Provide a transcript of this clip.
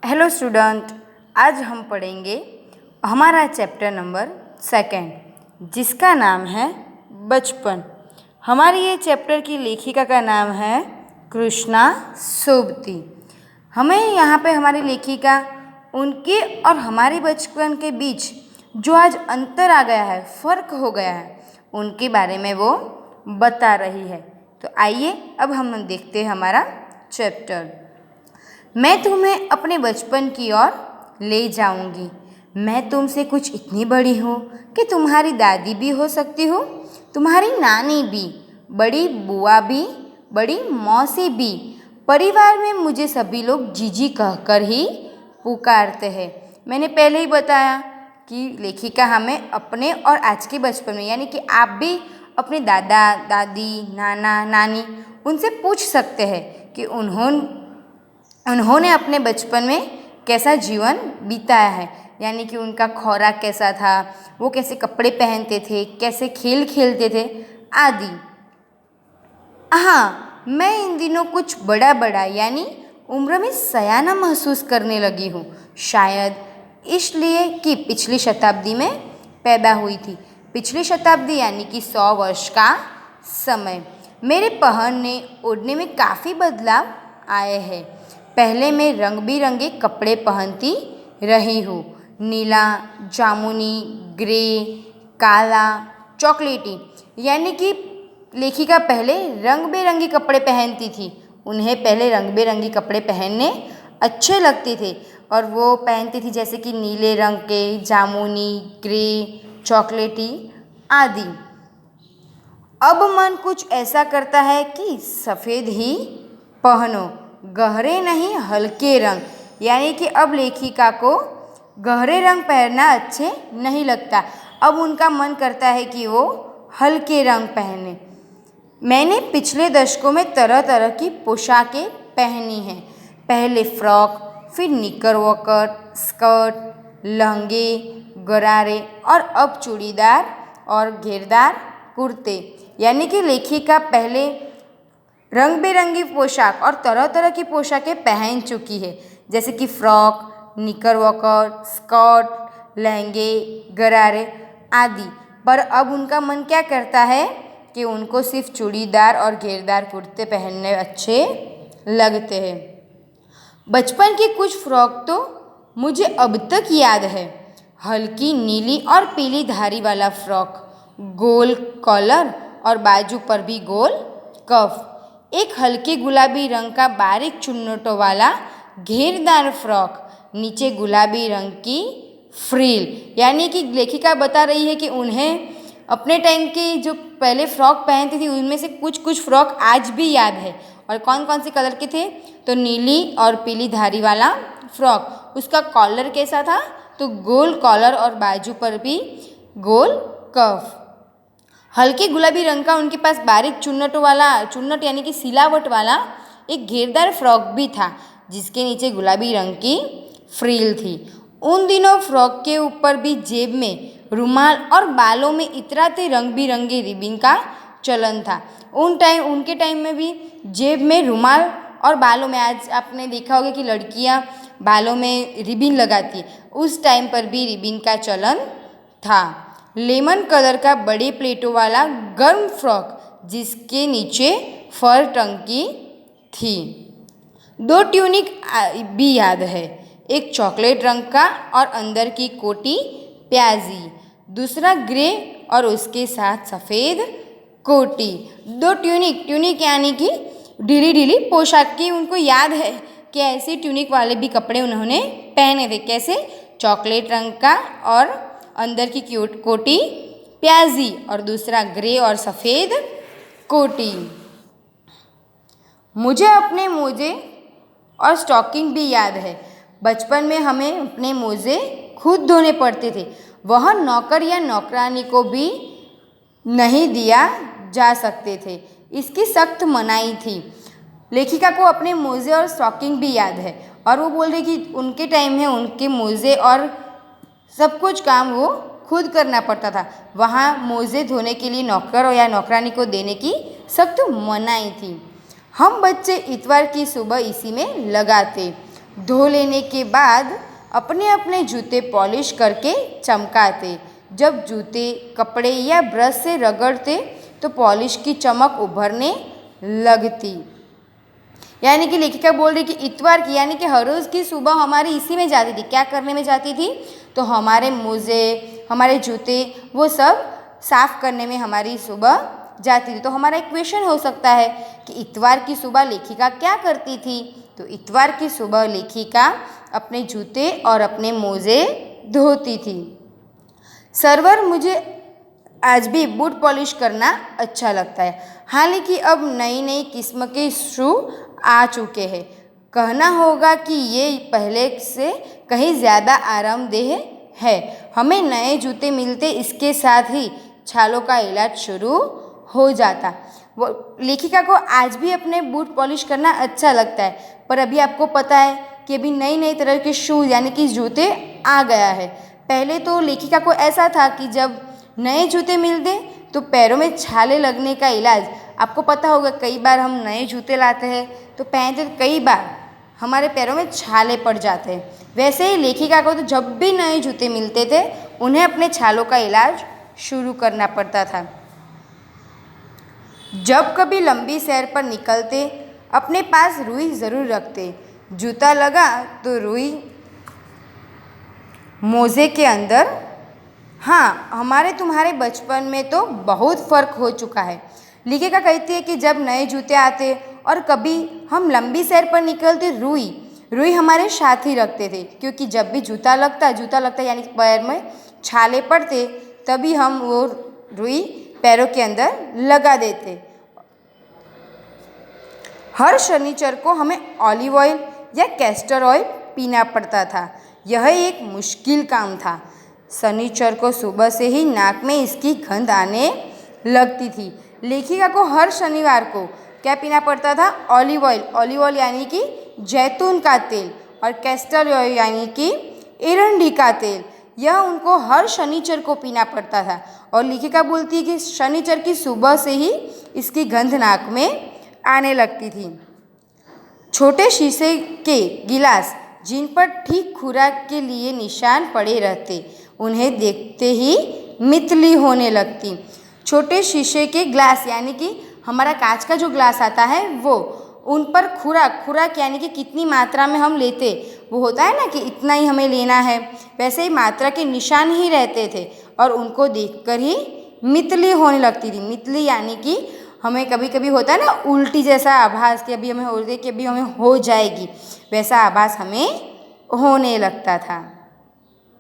Hello student, आज हम पढ़ेंगे हमारा चैप्टर नंबर 2 जिसका नाम है बचपन। हमारी ये चैप्टर की लेखिका का नाम है कृष्णा सोबती। हमें यहाँ पे हमारी लेखिका उनके और हमारे बचपन के बीच जो आज अंतर आ गया है, फ़र्क हो गया है, उनके बारे में वो बता रही है। तो आइए अब हम देखते हैं हमारा चैप्टर। मैं तुम्हें अपने बचपन की ओर ले जाऊंगी। मैं तुमसे कुछ इतनी बड़ी हूँ कि तुम्हारी दादी भी हो सकती हूँ, तुम्हारी नानी भी, बड़ी बुआ भी, बड़ी मौसी भी। परिवार में मुझे सभी लोग जीजी कहकर ही पुकारते हैं। मैंने पहले ही बताया कि लेखिका हमें अपने और आज के बचपन में, यानी कि आप भी अपने दादा दादी, नाना नानी उनसे पूछ सकते हैं कि उन्होंने अपने बचपन में कैसा जीवन बिताया है, यानी कि उनका खुराक कैसा था, वो कैसे कपड़े पहनते थे, कैसे खेल खेलते थे आदि। हाँ, मैं इन दिनों कुछ बड़ा बड़ा यानी उम्र में सयाना महसूस करने लगी हूँ, शायद इसलिए कि पिछली शताब्दी में पैदा हुई थी। पिछली शताब्दी यानी कि 100 वर्ष का समय। मेरे पहनने ओढ़ने में काफ़ी बदलाव आए हैं। पहले मैं रंग बिरंगे कपड़े पहनती रही हूँ, नीला, जामुनी, ग्रे, काला, चॉकलेटी, यानी कि लेखिका पहले रंग बिरंगे कपड़े पहनती थी। उन्हें पहले रंग बिरंगे कपड़े पहनने अच्छे लगते थे और वो पहनती थी जैसे कि नीले रंग के, जामुनी, ग्रे, चॉकलेटी आदि। अब मन कुछ ऐसा करता है कि सफ़ेद ही पहनो, गहरे नहीं हल्के रंग, यानी कि अब लेखिका को गहरे रंग पहनना अच्छे नहीं लगता। अब उनका मन करता है कि वो हल्के रंग पहने। मैंने पिछले दशकों में तरह तरह की पोशाकें पहनी हैं। पहले फ्रॉक, फिर निकरवॉकर, स्कर्ट, लहंगे, गरारे और अब चूड़ीदार और घेरदार कुर्ते, यानी कि लेखिका पहले रंग बिरंगी पोशाक और तरह तरह की पोशाकें पहन चुकी है, जैसे कि फ्रॉक, निकरवॉकर, स्कर्ट, लहंगे, गरारे आदि। पर अब उनका मन क्या करता है कि उनको सिर्फ चूड़ीदार और घेरदार कुर्ते पहनने अच्छे लगते हैं। बचपन की कुछ फ्रॉक तो मुझे अब तक याद है। हल्की नीली और पीली धारी वाला फ्रॉक, गोल कॉलर और बाजू पर भी गोल कफ। एक हल्के गुलाबी रंग का बारीक चुन्नटों वाला घेरदार फ्रॉक, नीचे गुलाबी रंग की फ्रिल, यानी कि लेखिका बता रही है कि उन्हें अपने टाइम की जो पहले फ्रॉक पहनती थी उनमें से कुछ कुछ फ्रॉक आज भी याद है। और कौन कौन से कलर के थे? तो नीली और पीली धारी वाला फ्रॉक। उसका कॉलर कैसा था? तो गोल कॉलर और बाजू पर भी गोल कफ। हल्के गुलाबी रंग का उनके पास बारीक चुन्नट यानी कि सिलावट वाला एक घेरदार फ्रॉक भी था, जिसके नीचे गुलाबी रंग की फ्रिल थी। उन दिनों फ्रॉक के ऊपर भी जेब में रुमाल और बालों में इतराते रंग बिरंगे रिबन का चलन था। उनके टाइम में भी जेब में रुमाल और बालों में, आज आपने देखा होगा कि लड़कियां बालों में रिबन लगाती है, उस टाइम पर भी रिबन का चलन था। लेमन कलर का बड़े प्लेटों वाला गर्म फ्रॉक, जिसके नीचे फर टंकी थी। 2 ट्यूनिक भी याद है, एक चॉकलेट रंग का और अंदर की कोटी प्याजी, दूसरा ग्रे और उसके साथ सफ़ेद कोटी। 2 ट्यूनिक यानी कि ढीली ढीली पोशाक की उनको याद है कि ऐसे ट्यूनिक वाले भी कपड़े उन्होंने पहने थे। कैसे? चॉकलेट रंग का और अंदर की कोटी प्याजी और दूसरा ग्रे और सफ़ेद कोटी। मुझे अपने मोजे और स्टॉकिंग भी याद है। बचपन में हमें अपने मोजे खुद धोने पड़ते थे। वह नौकर या नौकरानी को भी नहीं दिया जा सकते थे, इसकी सख्त मनाही थी। लेखिका को अपने मोजे और स्टॉकिंग भी याद है और वो बोल रही कि उनके टाइम में उनके मोजे और सब कुछ काम वो खुद करना पड़ता था। वहाँ मोजे धोने के लिए नौकर या नौकरानी को देने की सख्त मनाही थी। हम बच्चे इतवार की सुबह इसी में लगाते। धो लेने के बाद अपने अपने जूते पॉलिश करके चमकाते। जब जूते कपड़े या ब्रश से रगड़ते तो पॉलिश की चमक उभरने लगती। यानी कि लेखिका बोल रही कि इतवार की यानी कि हर रोज़ की सुबह हमारी इसी में जाती थी। क्या करने में जाती थी? तो हमारे मोज़े, हमारे जूते, वो सब साफ़ करने में हमारी सुबह जाती थी। तो हमारा एक क्वेश्चन हो सकता है कि इतवार की सुबह लेखिका क्या करती थी? तो इतवार की सुबह लेखिका अपने जूते और अपने मोज़े धोती थी। सरवर, मुझे आज भी बूट पॉलिश करना अच्छा लगता है। हालांकि अब नई नई किस्म के शू आ चुके हैं। कहना होगा कि ये पहले से कहीं ज़्यादा आरामदेह है। हमें नए जूते मिलते, इसके साथ ही छालों का इलाज शुरू हो जाता। वो लेखिका को आज भी अपने बूट पॉलिश करना अच्छा लगता है। पर अभी आपको पता है कि अभी नई नई तरह के शूज़ यानी कि जूते आ गया है। पहले तो लेखिका को ऐसा था कि जब नए जूते मिलते तो पैरों में छाले लगने का इलाज, आपको पता होगा कई बार हम नए जूते लाते हैं तो पहनते कई बार हमारे पैरों में छाले पड़ जाते हैं। वैसे ही लेखिका को तो जब भी नए जूते मिलते थे उन्हें अपने छालों का इलाज शुरू करना पड़ता था। जब कभी लंबी सैर पर निकलते अपने पास रुई ज़रूर रखते। जूता लगा तो रुई मोज़े के अंदर। हाँ, हमारे तुम्हारे बचपन में तो बहुत फ़र्क हो चुका है। लेखिका कहती है कि जब नए जूते आते और कभी हम लंबी सैर पर निकलते, रुई हमारे साथ ही रखते थे, क्योंकि जब भी जूता लगता यानी पैर में छाले पड़ते तभी हम वो रुई पैरों के अंदर लगा देते। हर शनिचर को हमें ऑलिव ऑयल या कैस्टर ऑयल पीना पड़ता था। यह एक मुश्किल काम था। शनिचर को सुबह से ही नाक में इसकी गंध आने लगती थी। लेखिका को हर शनिवार को क्या पीना पड़ता था? ऑलिव ऑयल यानी कि जैतून का तेल, और कैस्टर ऑयल यानी कि एरंडी का तेल। यह उनको हर शनिचर को पीना पड़ता था। और लेखिका बोलती है कि शनिचर की सुबह से ही इसकी गंध नाक में आने लगती थी। छोटे शीशे के गिलास जिन पर ठीक खुराक के लिए निशान पड़े रहते, उन्हें देखते ही मितली होने लगती। छोटे शीशे के ग्लास यानी कि हमारा कांच का जो ग्लास आता है वो, उन पर खुराक यानी कि कितनी मात्रा में हम लेते, वो होता है ना कि इतना ही हमें लेना है, वैसे ही मात्रा के निशान ही रहते थे और उनको देखकर ही मितली होने लगती थी। मितली यानी कि हमें कभी कभी होता है ना उल्टी जैसा आभास कि अभी हमें हो रही है कि अभी हमें हो जाएगी, वैसा आभास हमें होने लगता था।